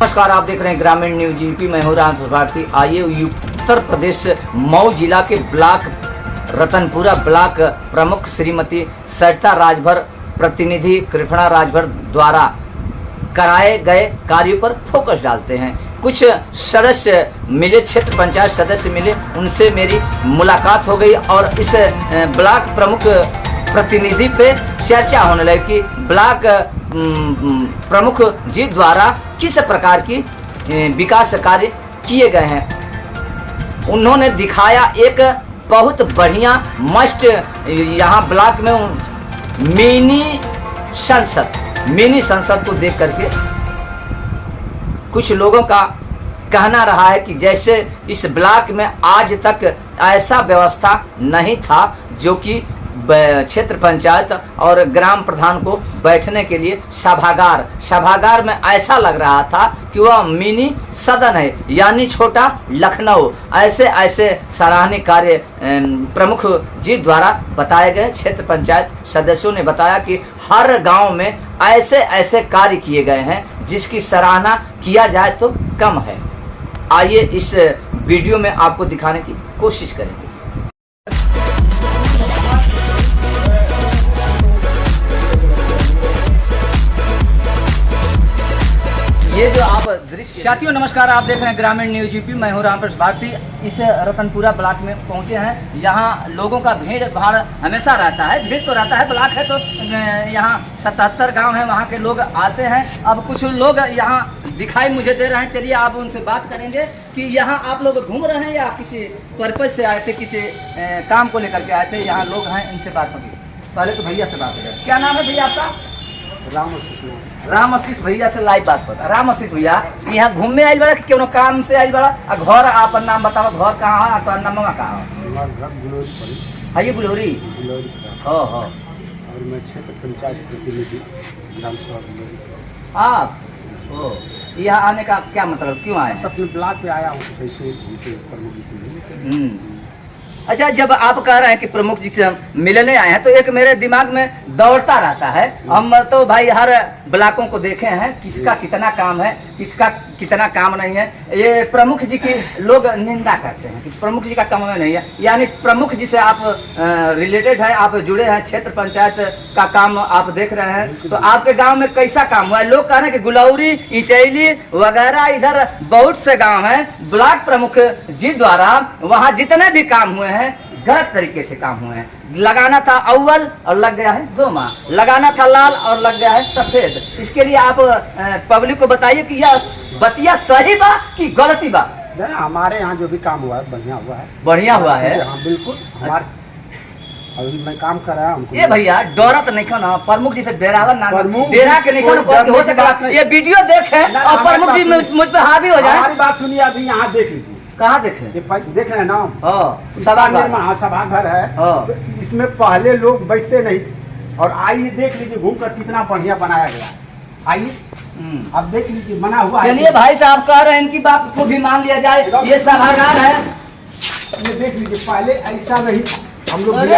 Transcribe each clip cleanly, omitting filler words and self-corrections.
नमस्कार, आप देख रहे हैं ग्रामीण न्यूज यूपी। मैं हूं राम भारती। आइए उत्तर प्रदेश मऊ जिला के ब्लॉक रतनपुरा ब्लॉक प्रमुख श्रीमती सरिता राजभर प्रतिनिधि कृष्णा राजभर द्वारा कराए गए कार्यों पर फोकस डालते हैं। कुछ सदस्य मिले, क्षेत्र पंचायत सदस्य मिले, उनसे मेरी मुलाकात हो गई और इस ब्लॉक प्रमुख प्रतिनिधि पे चर्चा होने लगी कि ब्लॉक प्रमुख जी द्वारा किस प्रकार की विकास कार्य किए गए हैं। उन्होंने दिखाया एक बहुत बढ़िया मस्ट यहाँ ब्लॉक में मिनी संसद को देख करके कुछ लोगों का कहना रहा है कि जैसे इस ब्लॉक में आज तक ऐसा व्यवस्था नहीं था जो कि क्षेत्र पंचायत और ग्राम प्रधान को बैठने के लिए सभागार में ऐसा लग रहा था कि वह मिनी सदन है, यानी छोटा लखनऊ। ऐसे सराहनीय कार्य प्रमुख जी द्वारा बताए गए। क्षेत्र पंचायत सदस्यों ने बताया कि हर गांव में ऐसे कार्य किए गए हैं जिसकी सराहना किया जाए तो कम है। आइए इस वीडियो में आपको दिखाने की कोशिश करेंगे। ये जो आप दृश्य, साथियों नमस्कार, आप देख रहे हैं ग्रामीण न्यूज यूपी। मैं हूं राम भारती। इस रतनपुरा ब्लॉक में पहुंचे हैं। यहाँ लोगों का भीड़ भाड़ हमेशा रहता है, भीड़ तो रहता है, ब्लॉक है तो यहाँ 77 गांव हैं, वहाँ के लोग आते हैं। अब कुछ लोग यहाँ दिखाई मुझे दे रहे हैं, चलिए आप उनसे बात करेंगे कि यहाँ आप लोग घूम रहे हैं या किसी पर्पज से आए थे, किसी काम को लेकर के आए थे। यहाँ लोग हैं, इनसे बात होगी। पहले तो भैया से बात हो जाए। क्या नाम है भैया आपका? राम आशीष भैया से लाइव बात होता है। राम आशीष भैया, यहाँ घूमने आई बड़ा कि क्यों काम से आई बड़ा? घर आप नाम बताओ, घर कहाँ है तो नाम कहाँ है? ये गुलोरी। और मैं क्षेत्र पंचायत प्रतिनिधि ग्राम सभा। आप यहाँ आने का क्या मतलब, क्यों आए? अपने ब्लॉक पे आया हूँ प्रमुख जी से। अच्छा, जब आप कह रहे हैं कि प्रमुख जी से हम मिलने आए हैं तो एक मेरे दिमाग में दौड़ता रहता है। हम तो भाई हर ब्लॉकों को देखे हैं, किसका कितना काम है, किसका कितना काम नहीं है। ये प्रमुख जी की लोग निंदा करते हैं कि प्रमुख जी का काम में नहीं है, यानी प्रमुख जी से आप रिलेटेड है, आप जुड़े हैं, क्षेत्र पंचायत का काम आप देख रहे हैं। तो आपके गाँव में कैसा काम हुआ है? लोग कह रहे हैं कि गुलौरी, इचैली वगैरह इधर बहुत से गाँव हैं, ब्लॉक प्रमुख जी द्वारा वहाँ जितने भी काम हुए हैं गलत तरीके से काम हुए हैं। लगाना था अव्वल और लग गया है 2 माह, लगाना था लाल और लग गया है सफेद। इसके लिए आप पब्लिक को बताइए कि यह बतिया सही बा कि गलती बा? हमारे यहाँ जो भी काम हुआ है बढ़िया हुआ है। बढ़िया हुआ है? हाँ बिल्कुल। हमारे अभी मैं काम कर रहा हूँ। ये भैया डरत नहीं खा ना, प्रमुख जी से डेराला ना, डेरा के नहीं खा, हो सकता ये वीडियो देखे और प्रमुख जी मुझ पे हावी हो जाए। हमारी बात सुनिए, अभी यहाँ देख लीजिए। कहाँ देखे? देख रहे हैं ना, सभाघर है। तो इसमें पहले लोग बैठते नहीं थे, और आइए देख लीजिए घूम कर कितना बढ़िया बनाया गया। आइए अब देख लीजिए बना हुआ। चलिए भाई साहब कह रहे हैं इनकी बात को भी मान लिया जाए, ये सभागार है। ये देख लीजिए, पहले ऐसा नहीं हम लोग। अरे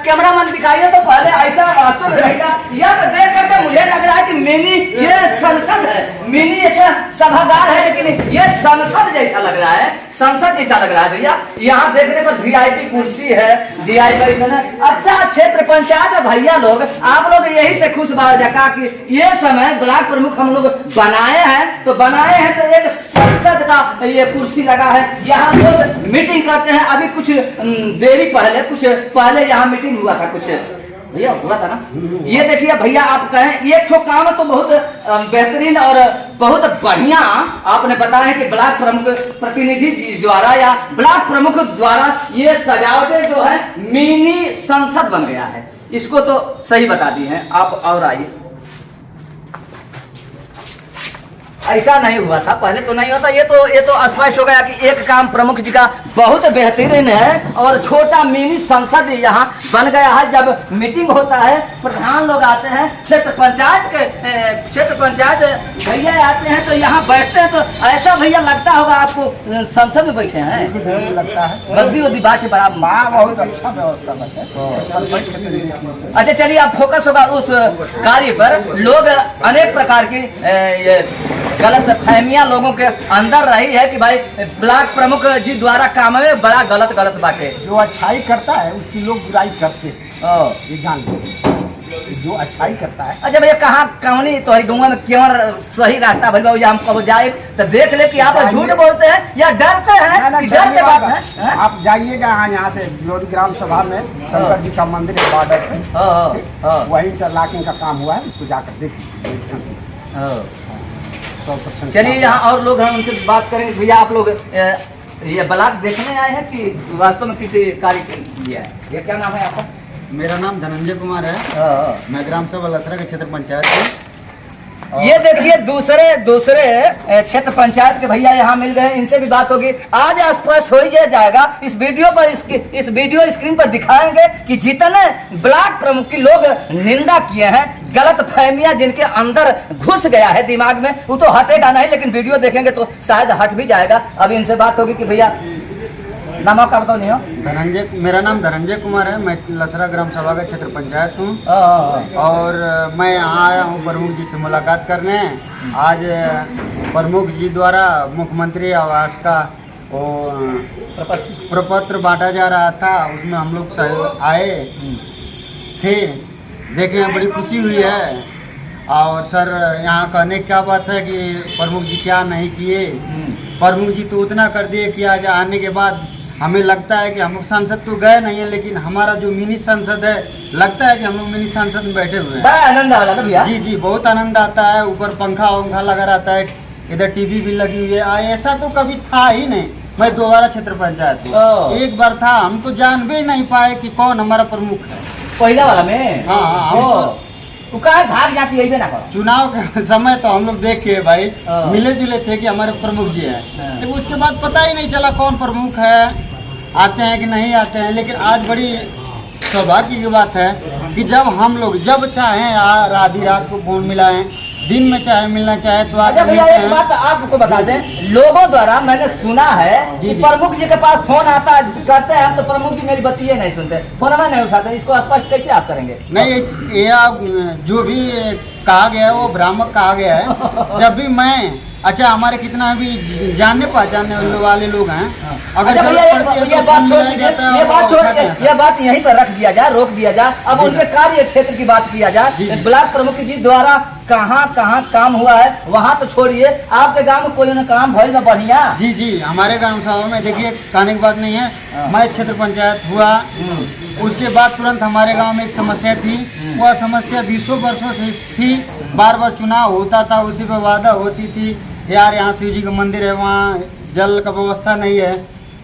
कैमरा मैन दिखाइए तो पहले ऐसा वास्तव में रहेगा। यह तो देख करके मुझे लग रहा है कि मिनी ये संसद है, मिनी ऐसा सभागार है, लेकिन ये संसद जैसा लग रहा है, संसद जैसा लग रहा है भैया। यहाँ देखने पर VIP कुर्सी है, DI बैठन है। अच्छा, क्षेत्र पंचायत भैया लोग, आप लोग यही से खुश बाजा कि ये समय ब्लॉक प्रमुख हम लोग बनाए हैं, तो बनाए हैं तो एक संसद का ये कुर्सी लगा है। यहाँ लोग मीटिंग करते हैं। अभी कुछ देरी पहले, कुछ पहले यहाँ मीटिंग हुआ था, कुछ भैया हुआ था ना। ये देखिए भैया, आप कहें ये ठो काम तो बहुत बेहतरीन और बहुत बढ़िया आपने बताया कि ब्लॉक प्रमुख प्रतिनिधि जी द्वारा या ब्लॉक प्रमुख द्वारा ये सजावटें जो है मिनी संसद बन गया है। इसको तो सही बता दी है आप। और आइए, ऐसा नहीं हुआ था, पहले तो नहीं होता। ये तो स्पष्ट हो गया कि एक काम प्रमुख जी का बहुत बेहतरीन है और छोटा मिनी संसद यहाँ बन गया है। जब मीटिंग होता है, प्रधान लोग आते हैं, क्षेत्र पंचायत भैया आते हैं तो यहाँ बैठते हैं, तो ऐसा भैया लगता होगा आपको संसद में बैठे हैं। लगता है गद्दी उद्दी बाटे बराबर, बहुत अच्छा व्यवस्था है। अच्छा चलिए, अब फोकस होगा उस कार्य पर। लोग अनेक प्रकार की गलत फहमियां लोगों के अंदर रही है कि भाई ब्लॉक प्रमुख जी द्वारा काम में बड़ा गलत बाटे। जो अच्छाई करता है उसकी लोग बुराई करते हैं, ये जान लो। जो अच्छाई करता है। अच्छा भैया, कहाँ कौनी तोहरी गौवा में क्यों सही रास्ता भइल बा, हम कब जाए तो देख ले कि आप झूठ बोलते हैं या डरते हैं कि डर के बात है? आप जाइएगा यहाँ से बिलोरी ग्राम सभा में शंकर जी का मंदिर है बॉर्डर पे, वहीं इंटरलॉकिंग का काम हुआ है, इसको जाकर देखिए। चलिए यहाँ और लोग हैं, उनसे बात करेंगे। भैया आप लोग ये ब्लॉक देखने आए हैं कि वास्तव में किसी कार्य के लिए आए? ये क्या नाम है आपका? मेरा नाम धनंजय कुमार है, मैं ग्राम सभा लसरा के क्षेत्र पंचायत हूँ। ये देखिए दूसरे क्षेत्र पंचायत के भैया यहाँ मिल गए, इनसे भी बात होगी। आज स्पष्ट हो ही जाएगा इस वीडियो पर, इस वीडियो स्क्रीन पर दिखाएंगे कि जितने ब्लॉक प्रमुख की लोग निंदा किए हैं, गलत फहमियां जिनके अंदर घुस गया है दिमाग में, वो तो हटेगा नहीं, लेकिन वीडियो देखेंगे तो शायद हट भी जाएगा। अभी इनसे बात होगी कि भैया नाम आपका बताओ। नहीं हो? मेरा नाम धनंजय कुमार है, मैं लसरा ग्राम सभा का क्षेत्र पंचायत हूँ और मैं यहाँ आया हूँ प्रमुख जी से मुलाकात करने। आज प्रमुख जी द्वारा मुख्यमंत्री आवास का वो प्रपत्र बांटा जा रहा था, उसमें हम लोग आए थे, देखे बड़ी खुशी हुई है। और सर यहाँ कहने की क्या बात है कि प्रमुख जी क्या नहीं किए, प्रमुख जी तो उतना कर दिए कि आज आने के बाद हमें लगता है कि हम लोग सांसद तो गए नहीं है, लेकिन हमारा जो मिनी सांसद है, लगता है कि हम लोग मिनी सांसद में बैठे हुए हैं। बड़ा आनंद आ रहा है भैया। जी बहुत आनंद आता है। ऊपर पंखा लगा रहता है, इधर टीवी भी लगी हुई है। ऐसा तो कभी था ही नहीं। मैं दोबारा क्षेत्र पंचायत हूँ, एक बार था, हम तो जान भी नहीं पाए कि कौन हमारा प्रमुख है। पहला वाला में हाँ, तो कहा भाग जाती है ना करो। चुनाव के समय तो हम लोग देखे भाई मिले जुले थे कि हमारे प्रमुख जी हैं, तो उसके बाद पता ही नहीं चला कौन प्रमुख है, आते हैं कि नहीं आते हैं। लेकिन आज बड़ी सौभाग्य की बात है कि जब हम लोग जब चाहें आधी रात को फोन मिलाएं, दिन में चाहे मिलना चाहे तो आज। अच्छा भैया एक बात आपको बता दें, लोगों द्वारा मैंने सुना है कि प्रमुख जी के पास फोन आता करते हैं तो प्रमुख जी मेरी बत्तियां नहीं सुनते, फोन में नहीं उठाते, इसको स्पष्ट कैसे आप करेंगे? नहीं, ये आप जो भी कहा गया है वो भ्रामक कहा गया है। जब भी मैं हमारे कितना भी जानने पहचानने वाले लोग हैं, अगर ये बात छोड़ के ये बात यहीं पर रख दिया जाए, रोक दिया जाए। अब उनके कार्य क्षेत्र की बात किया जाए, ब्लॉक प्रमुख जी द्वारा कहाँ काम हुआ है वहाँ तो छोड़िए, आपके गांव में कोई काम भइल में बढ़िया? जी हमारे गांव सभा में देखिए कहने की बात नहीं है, मैं क्षेत्र पंचायत हुआ, उसके बाद तुरंत हमारे गांव में एक समस्या थी। वह समस्या 20 वर्षों से थी, बार चुनाव होता था, उसी पर वादा होती थी यार यहाँ शिव जी का मंदिर है, वहाँ जल का व्यवस्था नहीं है,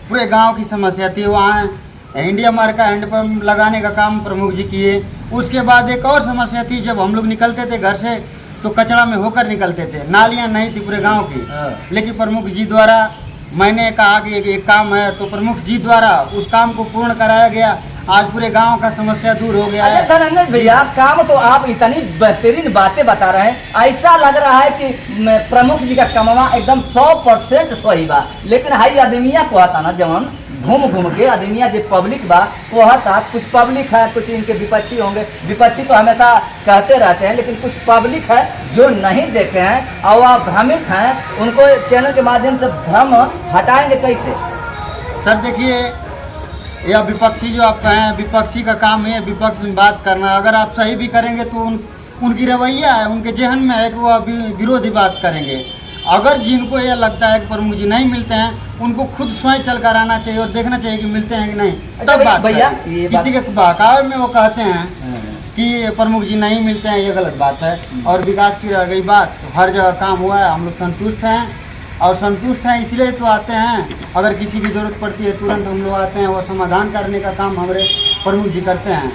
पूरे गांव की समस्या थी। वहाँ इंडिया मार्क का हैंडपम्प लगाने का काम प्रमुख जी किए। उसके बाद एक और समस्या थी, जब हम लोग निकलते थे घर से तो कचरा में होकर निकलते थे, नालियाँ नहीं थी पूरे गांव की, लेकिन प्रमुख जी द्वारा मैंने कहा कि एक काम है, तो प्रमुख जी द्वारा उस काम को पूर्ण कराया गया। आज पूरे गांव का समस्या दूर हो गया है। धनंजय भैया, काम तो आप इतनी बेहतरीन बातें बता रहे हैं, ऐसा लग रहा है कि प्रमुख जी का कमवा एकदम 100% सही बा, लेकिन हाई आदमिया को आता ना जवन घूम के आदमिया जो पब्लिक बा कहता, कुछ पब्लिक है, कुछ इनके विपक्षी होंगे, विपक्षी तो हमेशा कहते रहते हैं, लेकिन कुछ पब्लिक है जो नहीं देखे हैं और वह भ्रमित हैं, उनको चैनल के माध्यम से भ्रम हटाएंगे कैसे? सर देखिए, यह विपक्षी जो आप कहें, विपक्षी का काम है विपक्ष में बात करना। अगर आप सही भी करेंगे तो उनकी रवैया है, उनके जहन में है कि वो अभी विरोधी बात करेंगे। अगर जिनको यह लगता है कि प्रमुख जी नहीं मिलते हैं, उनको खुद स्वयं चल कर आना चाहिए और देखना चाहिए कि मिलते हैं कि नहीं, तब बात भैया। किसी के बहकावे में वो कहते हैं कि प्रमुख जी नहीं मिलते हैं, ये गलत बात है। और विकास की रह गई बात, हर जगह काम हुआ है, हम लोग संतुष्ट हैं, और संतुष्ट हैं इसलिए तो आते हैं। अगर किसी की जरूरत पड़ती है तुरंत हम लोग आते हैं, वो समाधान करने का काम हमारे प्रमुख जी करते हैं।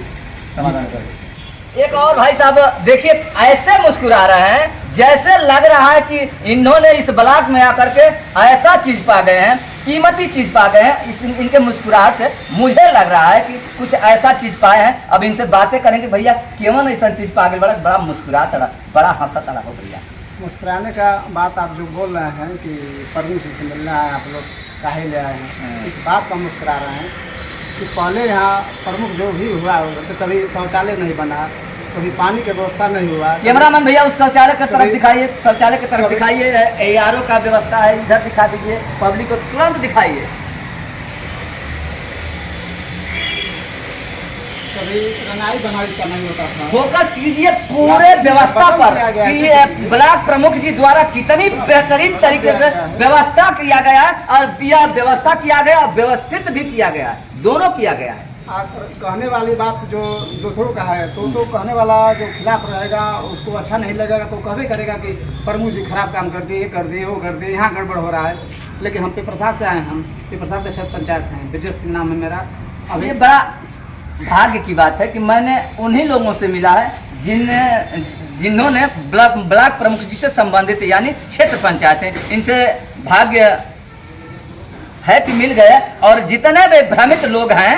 एक और भाई साहब देखिए, ऐसे मुस्कुरा रहे हैं जैसे लग रहा है कि इन्होंने इस ब्लॉक में आकर के ऐसा चीज पा गए हैं, कीमती चीज पा गए हैं। इनके मुस्कुराहट से मुझे लग रहा है कि कुछ ऐसा चीज पाए हैं। अब इनसे बातें करेंगे, भैया क्यों ऐसा चीज पा गए, बड़ा मुस्कुरा तड़ा, बड़ा हंसा तड़ा हो भैया। मुस्कुराने का बात आप जो बोल रहे हैं कि प्रमुख जी से मिलना है, आप लोग काहे ले आए हैं, इस बात पर मुस्कुरा रहे हैं कि पहले यहाँ प्रमुख जो भी हुआ तो कभी शौचालय नहीं बना, कभी पानी की व्यवस्था नहीं हुआ। कैमरामैन भैया उस शौचालय की तरफ दिखाइए, शौचालय की तरफ दिखाइए, ARO का व्यवस्था है, इधर दिखा दीजिए, पब्लिक को तुरंत दिखाइए। कभी रंगाई बनाई इसका नहीं होता था। फोकस कीजिए पूरे व्यवस्था पर कि ये ब्लॉक प्रमुख जी द्वारा कितनी बेहतरीन तरीके से व्यवस्था किया गया है, और यह व्यवस्था किया गया और व्यवस्थित भी किया गया है, दोनों किया गया है। कहने वाली बात जो दूसरों का है तो कहने वाला जो खिलाफ रहेगा उसको अच्छा नहीं लगेगा, तो कहवे करेगा कि प्रमुख जी खराब काम कर दिए, ये कर दिए, वो कर दिए, यहाँ गड़बड़ हो रहा है। लेकिन हम पेपरसाद से आए हैं, हम पेपरसाद क्षेत्र पंचायत हैं, ब्रजेश सिंह नाम है मेरा। अब ये बड़ा भाग्य की बात है कि मैंने उन्हीं लोगों से मिला है जिन्होंने ब्लॉक प्रमुख जी से संबंधित यानी क्षेत्र पंचायत है, इनसे भाग्य है कि मिल गए। और जितने भी भ्रमित लोग हैं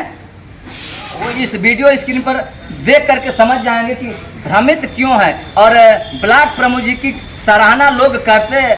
वो इस वीडियो स्क्रीन पर देख करके समझ जाएंगे कि भ्रमित क्यों है, और ब्लॉक प्रमुख जी की सराहना लोग करते